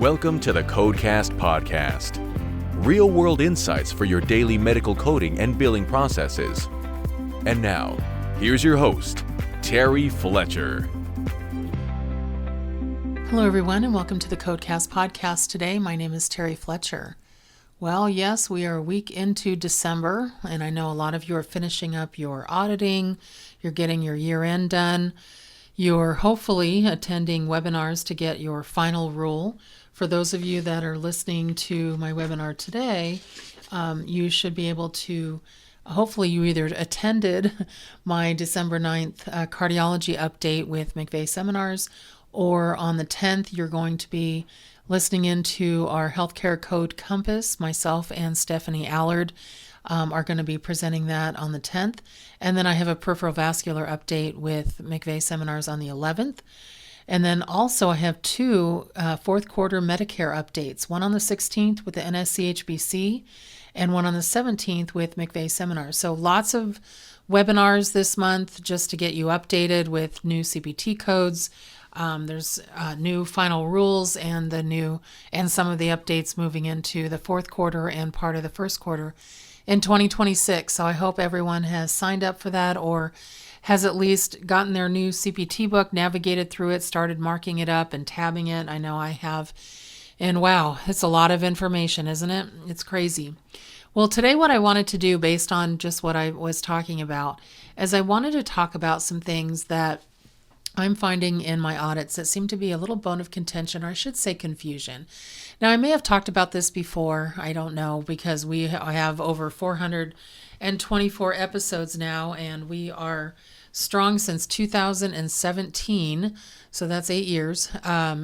Welcome to the Codecast podcast. Real-world insights for your daily medical coding and billing processes. And now, here's your host, Terry Fletcher. Hello, everyone, and welcome to the Codecast podcast today. My name is Terry Fletcher. Well, yes, we are a week into December, and I know a lot of you are finishing up your auditing, you're getting your year-end done, you're hopefully attending webinars to get your final rule. For those of you that are listening to my webinar today, you should be able to, hopefully you either attended my December 9th cardiology update with McVeigh Seminars, or on the 10th, you're going to be listening into our Healthcare Code Compass. Myself and Stephanie Allard are going to be presenting that on the 10th. And then I have a peripheral vascular update with McVeigh Seminars on the 11th. And then also I have two fourth quarter Medicare updates, one on the 16th with the NSCHBC and one on the 17th with McVeigh Seminars. So lots of webinars this month just to get you updated with new CPT codes. There's new final rules and some of the updates moving into the fourth quarter and part of the first quarter in 2026. So I hope everyone has signed up for that or has at least gotten their new CPT book, navigated through it, started marking it up and tabbing it. I know I have. And wow, it's a lot of information, isn't it? It's crazy. Well, today what I wanted to do, based on just what I was talking about, is I wanted to talk about some things that I'm finding in my audits that seem to be a little bone of contention, or I should say confusion. Now, I may have talked about this before. I don't know, because I have over 424 episodes now, and we are strong since 2017. So that's 8 years.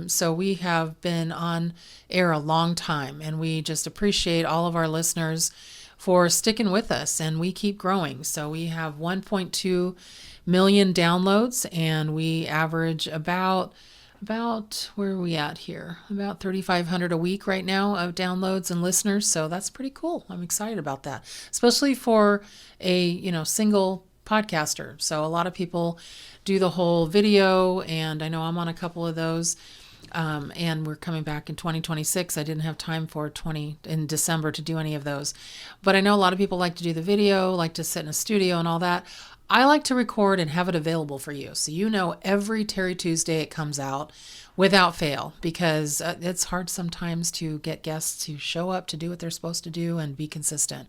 So we have been on air a long time, and we just appreciate all of our listeners for sticking with us, and we keep growing. So we have 1.2 million downloads, and we average about where are we at here? About 3,500 a week right now of downloads and listeners. So that's pretty cool. I'm excited about that, especially for a single podcaster. So a lot of people do the whole video, and I know I'm on a couple of those. And we're coming back in 2026. I didn't have time in December to do any of those. But I know a lot of people like to do the video, like to sit in a studio and all that. I like to record and have it available for you. So every Terry Tuesday it comes out without fail, because it's hard sometimes to get guests to show up to do what they're supposed to do and be consistent.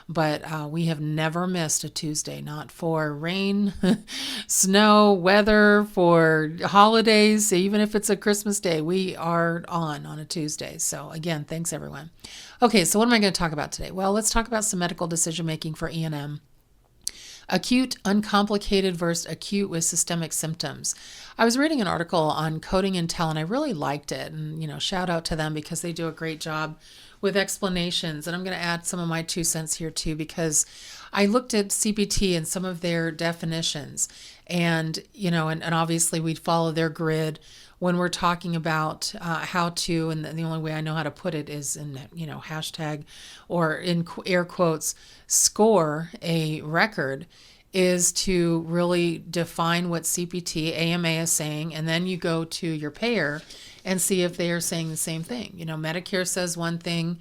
But we have never missed a Tuesday, not for rain, snow, weather, for holidays. Even if it's a Christmas day, we are on a Tuesday. So again, thanks everyone. Okay, so what am I going to talk about today? Well, let's talk about some medical decision making for E&M. Acute, uncomplicated versus acute with systemic symptoms. I was reading an article on Coding Intel, and I really liked it. And, shout out to them, because they do a great job with explanations. And I'm going to add some of my 2 cents here too, because I looked at CPT and some of their definitions, and, and obviously we'd follow their grid when we're talking about how to, and the only way I know how to put it is in, hashtag or in air quotes, score a record, is to really define what CPT, AMA is saying, and then you go to your payer and see if they are saying the same thing. Medicare says one thing,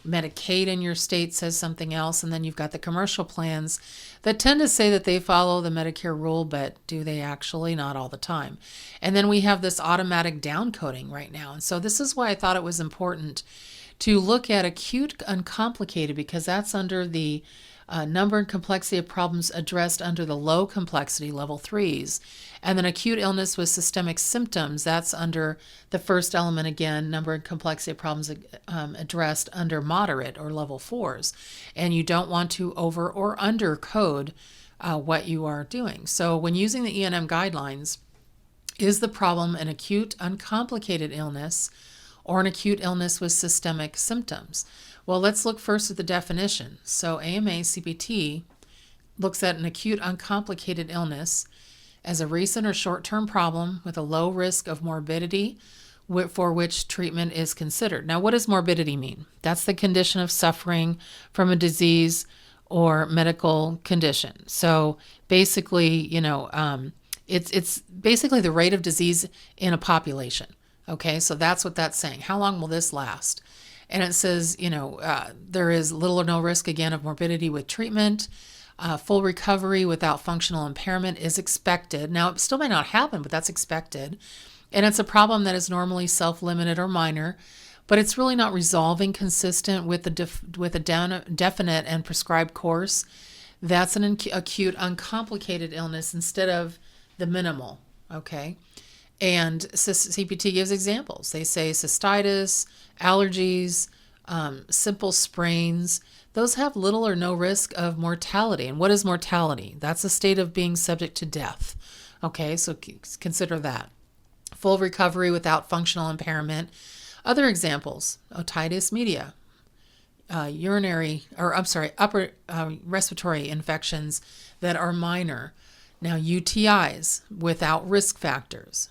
Medicaid in your state says something else, and then you've got the commercial plans that tend to say that they follow the Medicare rule, but do they actually? Not all the time. And then we have this automatic downcoding right now. And so this is why I thought it was important to look at acute uncomplicated, because that's under the number and complexity of problems addressed under the low complexity level 3s. And then acute illness with systemic symptoms, that's under the first element again, number and complexity of problems addressed under moderate or level 4s. And you don't want to over or under code what you are doing. So when using the E&M guidelines, is the problem an acute uncomplicated illness or an acute illness with systemic symptoms? Well, let's look first at the definition. So AMA CPT looks at an acute uncomplicated illness as a recent or short-term problem with a low risk of morbidity for which treatment is considered. Now, what does morbidity mean? That's the condition of suffering from a disease or medical condition. So basically, it's basically the rate of disease in a population. Okay, so that's what that's saying. How long will this last? And it says, there is little or no risk, again, of morbidity with treatment. Full recovery without functional impairment is expected. Now, it still may not happen, but that's expected. And it's a problem that is normally self-limited or minor, but it's really not resolving consistent with a definite and prescribed course. That's an acute, uncomplicated illness instead of the minimal, okay? And CPT gives examples. They say cystitis, allergies, simple sprains. Those have little or no risk of mortality. And what is mortality? That's a state of being subject to death. Okay, so consider that. Full recovery without functional impairment. Other examples: otitis media, upper respiratory infections that are minor. Now, UTIs without risk factors.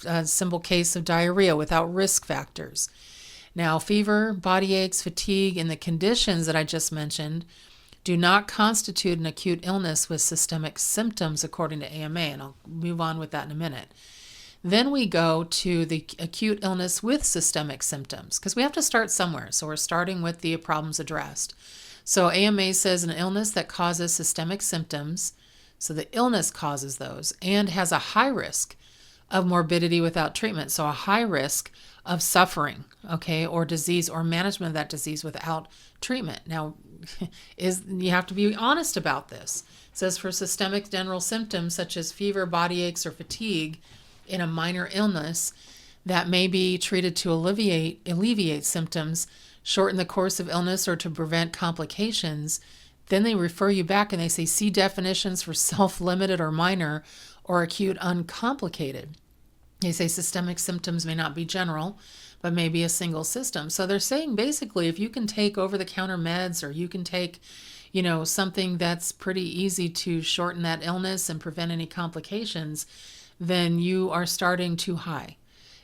A simple case of diarrhea without risk factors. Now, fever, body aches, fatigue, and the conditions that I just mentioned do not constitute an acute illness with systemic symptoms according to AMA, and I'll move on with that in a minute. Then we go to the acute illness with systemic symptoms, because we have to start somewhere. So we're starting with the problems addressed. So AMA says an illness that causes systemic symptoms, so the illness causes those, and has a high risk of morbidity without treatment. So a high risk of suffering, okay, or disease, or management of that disease without treatment. Now, you have to be honest about this. It says for systemic general symptoms such as fever, body aches, or fatigue in a minor illness that may be treated to alleviate symptoms, shorten the course of illness, or to prevent complications, then they refer you back and they say, see definitions for self-limited or minor or acute uncomplicated. They say systemic symptoms may not be general, but may be a single system. So they're saying basically if you can take over-the-counter meds, or you can take, something that's pretty easy to shorten that illness and prevent any complications, then you are starting too high.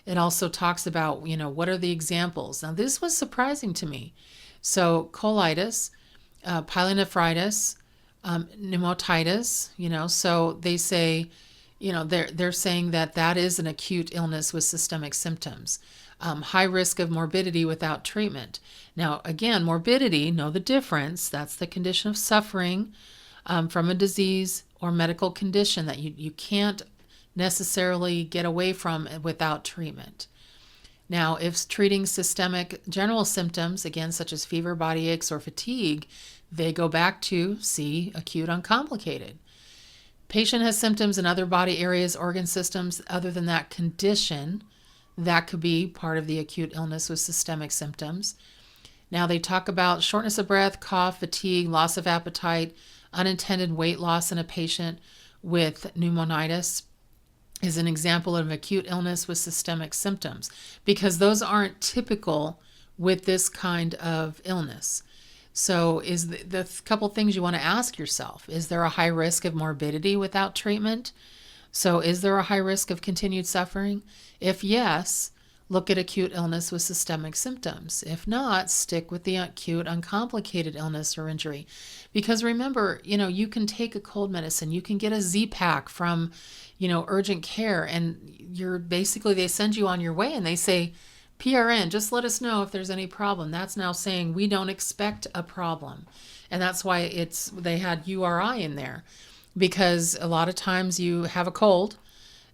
It also talks about, what are the examples? Now, this was surprising to me. So colitis, pyelonephritis, pneumonitis, so they say, they're saying that is an acute illness with systemic symptoms. High risk of morbidity without treatment. Now, again, morbidity, know the difference. That's the condition of suffering from a disease or medical condition that you can't necessarily get away from without treatment. Now, if treating systemic general symptoms, again, such as fever, body aches, or fatigue, they go back to C, acute uncomplicated. Patient has symptoms in other body areas, organ systems other than that condition. That could be part of the acute illness with systemic symptoms. Now, they talk about shortness of breath, cough, fatigue, loss of appetite, unintended weight loss in a patient with pneumonitis is an example of acute illness with systemic symptoms, because those aren't typical with this kind of illness. So is the couple things you want to ask yourself: is there a high risk of morbidity without treatment? So is there a high risk of continued suffering? If yes, look at acute illness with systemic symptoms. If not, stick with the acute uncomplicated illness or injury. Because remember, you can take a cold medicine, you can get a Z-Pack from, urgent care, and they send you on your way and they say, PRN, just let us know if there's any problem. That's now saying we don't expect a problem. And that's why they had URI in there, because a lot of times you have a cold.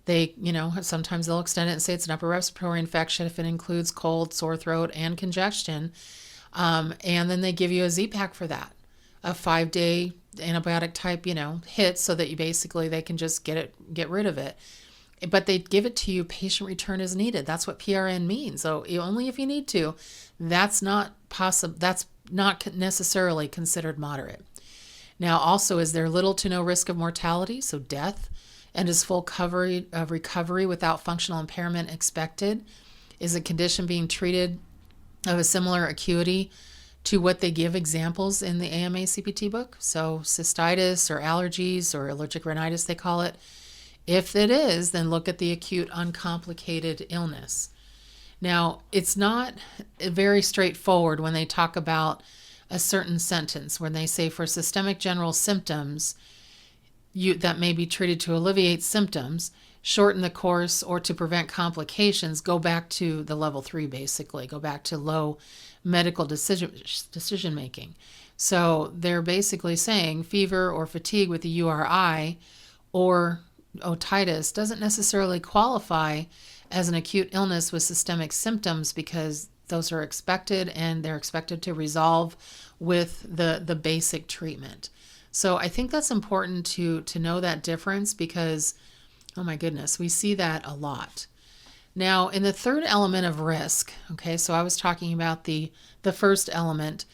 They, sometimes they'll extend it and say it's an upper respiratory infection if it includes cold, sore throat, and congestion. And then they give you a Z-Pack for that, a 5-day antibiotic type, hit, so that they can just get rid of it. But they give it to you, patient return is needed. That's what PRN means. So only if you need to. That's not possible. That's not necessarily considered moderate. Now, also, is there little to no risk of mortality, so death? And is full recovery without functional impairment expected? Is a condition being treated of a similar acuity to what they give examples in the AMA CPT book? So cystitis or allergies or allergic rhinitis, they call it. If it is, then look at the acute uncomplicated illness. Now, it's not very straightforward when they talk about a certain sentence, when they say for systemic general symptoms, that may be treated to alleviate symptoms. shorten the course or to prevent complications, go back to the level 3, basically. Go back to low medical decision making. So they're basically saying fever or fatigue with a URI or otitis doesn't necessarily qualify as an acute illness with systemic symptoms, because those are expected and they're expected to resolve with the basic treatment. So I think that's important to know that difference, because, oh my goodness, we see that a lot. Now, in the third element of risk, okay, so I was talking about the first element.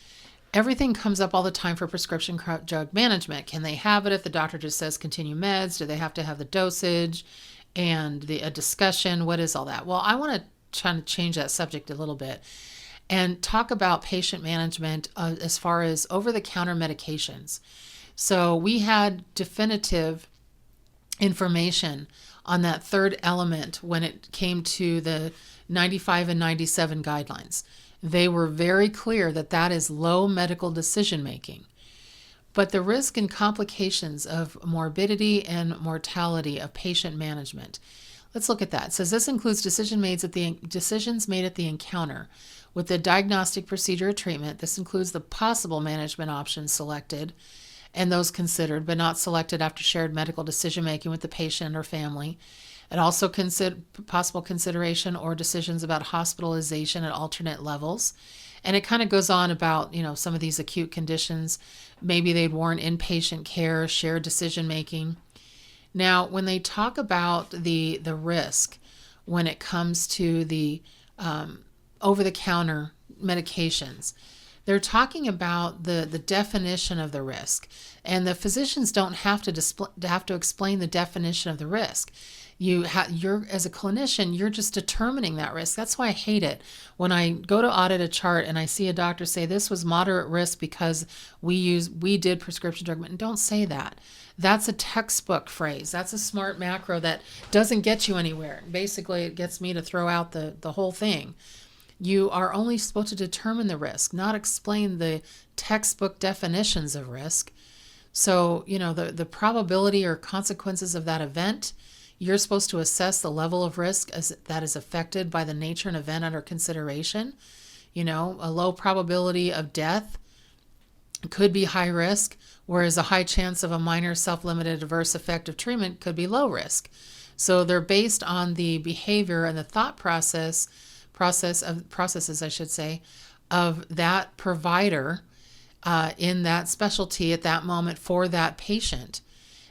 Everything comes up all the time for prescription drug management. Can they have it if the doctor just says continue meds? Do they have to have the dosage and a discussion? What is all that? Well, I want to try to change that subject a little bit and talk about patient management as far as over-the-counter medications. So we had definitive information on that third element when it came to the 95 and 97 guidelines. They were very clear that that is low medical decision making. But the risk and complications of morbidity and mortality of patient management. Let's look at that. It says this includes decisions made at the encounter with the diagnostic procedure or treatment. This includes the possible management options selected and those considered but not selected after shared medical decision making with the patient or family. It also possible consideration or decisions about hospitalization at alternate levels. And it kind of goes on about, some of these acute conditions. Maybe they'd warrant inpatient care, shared decision making. Now, when they talk about the risk, when it comes to the over-the-counter medications, they're talking about the definition of the risk. And the physicians don't have to explain the definition of the risk. You're as a clinician, you're just determining that risk. That's why I hate it when I go to audit a chart and I see a doctor say this was moderate risk because we did prescription drug. And don't say that. That's a textbook phrase. That's a smart macro that doesn't get you anywhere. Basically, it gets me to throw out the whole thing. You are only supposed to determine the risk, not explain the textbook definitions of risk. So, the probability or consequences of that event, you're supposed to assess the level of risk that is affected by the nature and event under consideration. A low probability of death could be high risk, whereas a high chance of a minor self-limited adverse effect of treatment could be low risk. So they're based on the behavior and the thought processes, I should say, of that provider in that specialty at that moment for that patient.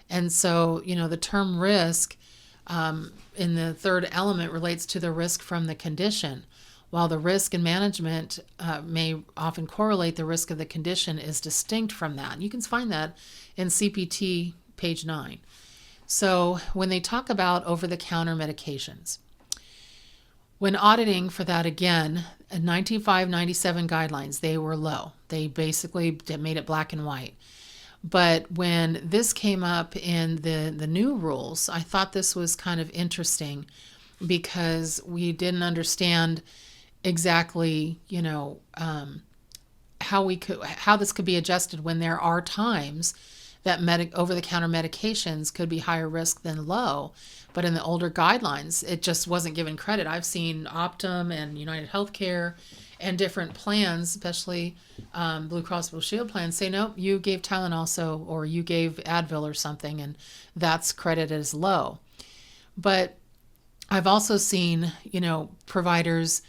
And so, the term risk in the third element relates to the risk from the condition, while the risk in management may often correlate. The risk of the condition is distinct from that. And you can find that in CPT page 9. So when they talk about over-the-counter medications, when auditing for that, again, 95-97 guidelines, they were low. They basically made it black and white. But when this came up in the new rules, I thought this was kind of interesting because we didn't understand exactly, how this could be adjusted when there are times that over-the-counter medications could be higher risk than low. But in the older guidelines, it just wasn't given credit. I've seen Optum and United Healthcare and different plans, especially Blue Cross Blue Shield plans, say, nope, you gave Tylenol or you gave Advil or something, and that's credited as low. But I've also seen, providers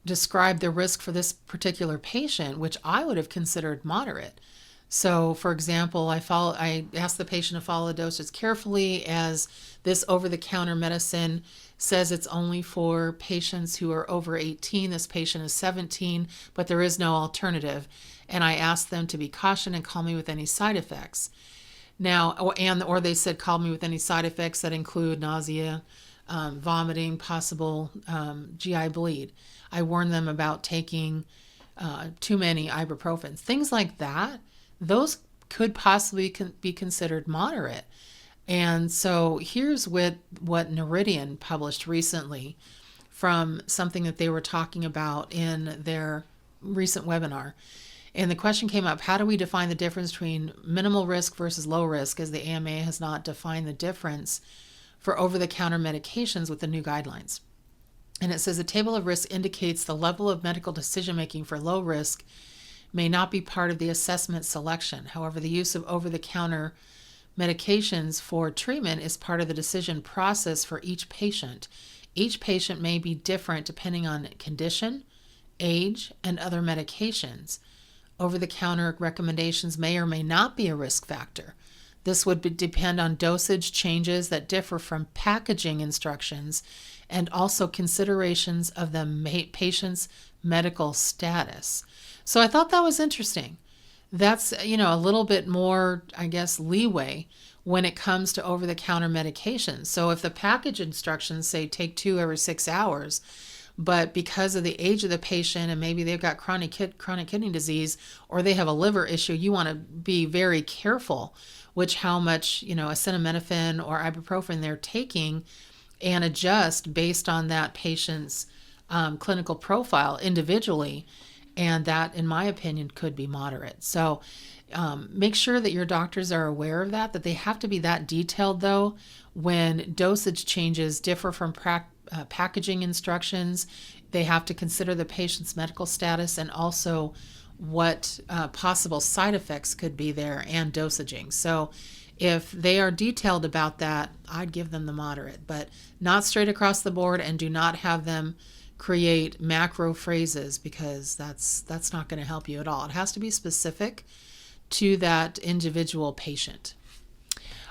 describe the risk for this particular patient, which I would have considered moderate. So, for example, I asked the patient to follow the dosage carefully, as this over-the-counter medicine says it's only for patients who are over 18. This patient is 17, but there is no alternative. And I asked them to be cautious and call me with any side effects. Now, or they said call me with any side effects that include nausea, vomiting, possible GI bleed. I warned them about taking too many ibuprofens, things like that. Those could possibly be considered moderate. And so here's what Noridian published recently from something that they were talking about in their recent webinar. And the question came up, how do we define the difference between minimal risk versus low risk, as the AMA has not defined the difference for over-the-counter medications with the new guidelines. And it says the table of risk indicates the level of medical decision-making for low risk may not be part of the assessment selection. However, the use of over-the-counter medications for treatment is part of the decision process for each patient. Each patient may be different depending on condition, age, and other medications. Over-the-counter recommendations may or may not be a risk factor. This would depend on dosage changes that differ from packaging instructions and also considerations of the patient's medical status. So I thought that was interesting. That's, a little bit more, I guess, leeway when it comes to over-the-counter medications. So if the package instructions say take 2 every 6 hours, but because of the age of the patient and maybe they've got chronic kidney disease or they have a liver issue, you want to be very careful how much, acetaminophen or ibuprofen they're taking and adjust based on that patient's clinical profile individually. And that, in my opinion, could be moderate. So make sure that your doctors are aware of that they have to be that detailed, though, when dosage changes differ from packaging instructions. They have to consider the patient's medical status and also what possible side effects could be there and dosaging. So if they are detailed about that, I'd give them the moderate, but not straight across the board, and do not have them create macro phrases because that's not going to help you at all. It has to be specific to that individual patient.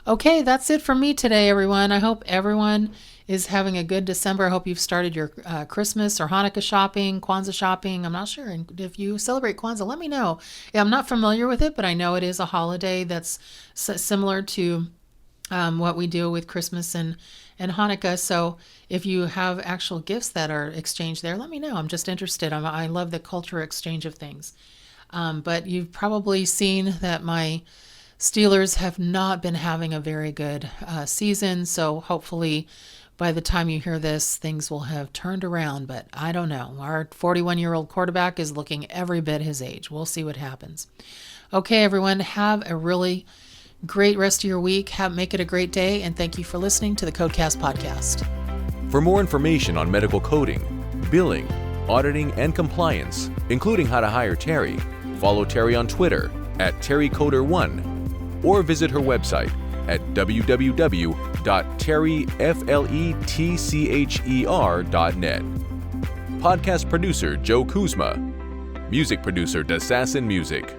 Okay, that's it from me today, everyone. I hope everyone is having a good December. I hope you've started your Christmas or Hanukkah shopping, Kwanzaa shopping. I'm not sure. And if you celebrate Kwanzaa, let me know. Yeah, I'm not familiar with it, but I know it is a holiday that's similar to what we do with Christmas and Hanukkah. So if you have actual gifts that are exchanged there, let me know. I'm just interested. I love the culture exchange of things. But you've probably seen that my Steelers have not been having a very good season. So hopefully by the time you hear this, things will have turned around. But I don't know. Our 41-year-old quarterback is looking every bit his age. We'll see what happens. Okay, everyone, have a really great rest of your week. Make it a great day, and thank you for listening to the Codecast podcast. For more information on medical coding, billing, auditing, and compliance, including how to hire Terry, follow Terry on Twitter at TerryCoder1 or visit her website at www.terryfletcher.net. Podcast producer Joe Kuzma. Music producer Dassassin Music.